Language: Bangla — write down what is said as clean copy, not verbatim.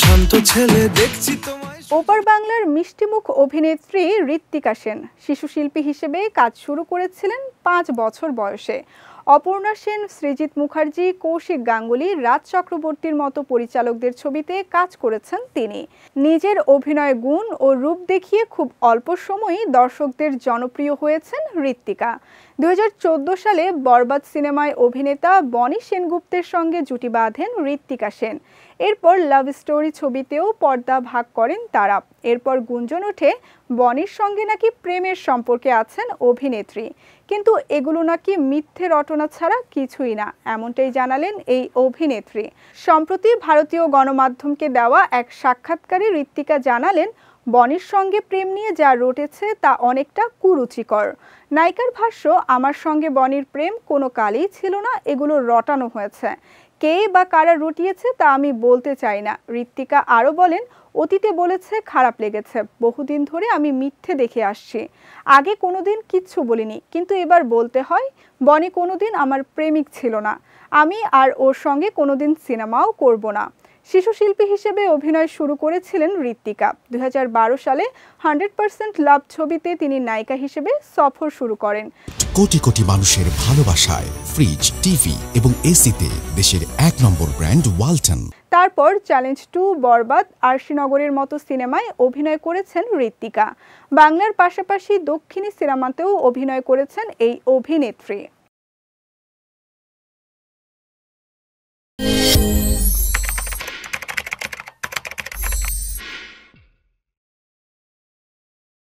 শান্ত ছেলে দেখছি তোমায়। ওপার বাংলার মিষ্টিমুখ অভিনেত্রী ঋত্বিকা সেন শিশু শিল্পী হিসেবে কাজ শুরু করেছিলেন 5 বছর বয়সে। অপর্ণা সেন, সৃজিত মুখার্জি, কৌশিক গাঙ্গুলি, রাজ চক্রবর্তীর মতো পরিচালকদের ছবিতে কাজ করেছেন তিনি। নিজের অভিনয় গুণ ও রূপ দেখিয়ে খুব অল্প সময়ই দর্শকদের জনপ্রিয় হয়েছেন ঋত্বিকা। 2014 সালে বরবাদ সিনেমায় অভিনেতা বনি সেনগুপ্তের সঙ্গে জুটি বাঁধেন ঋত্বিকা সেন। এরপর লাভ স্টোরি ছবিতেও পর্দা ভাগ করেন তারা। এরপর গুঞ্জন ওঠে বনির সঙ্গে নাকি প্রেমের সম্পর্কে আছেন অভিনেত্রী, কিন্তু এগুলো নাকি মিথ্যে রটনা ছাড়া কিছুই না, এমনটাই জানালেন এই অভিনেত্রী। সম্প্রতি ভারতীয় গণমাধ্যমকে দেওয়া এক সাক্ষাৎকারে ঋত্বিকা জানালেন, বনির সঙ্গে প্রেম নিয়ে যা রটেছে তা অনেকটা কুরুচিকর। নায়িকার ভাষ্য, আমার সঙ্গে বনির প্রেম কোনো কালেই ছিল না, এগুলো রটানো হয়েছে। কে বা কারা রটিয়েছে তা আমি বলতে চাই না। ঋত্বিকা আরও বলেন, অতীতে বলেছে খারাপ লেগেছে, বহুদিন ধরে আমি মিথ্যে দেখে আসছি, আগে কোনোদিন কিচ্ছু বলিনি, কিন্তু এবার বলতে হয় বনি কোনোদিন আমার প্রেমিক ছিল না, আমি আর ওর সঙ্গে কোনোদিন সিনেমাও করব না। শিশু শিল্পী হিসেবে অভিনয় শুরু করেছিলেন ঋত্বিকা। 2012 সালে 100% লাভ ছবিতে তিনি নায়িকা হিসেবে সফর শুরু করেন। কোটি কোটি মানুষের ভালোবাসায় ফ্রিজ, টিভি এবং এসিতে দেশের 1 নম্বর ব্র্যান্ড ওয়ালটন। তারপর চ্যালেঞ্জ 2, বরবাদ, আরশিনগরের মতো সিনেমায় অভিনয় করেছেন ঋত্বিকা। বাংলার পাশাপাশি দক্ষিণী সিনেমাতেও অভিনয় করেছেন এই অভিনেত্রী।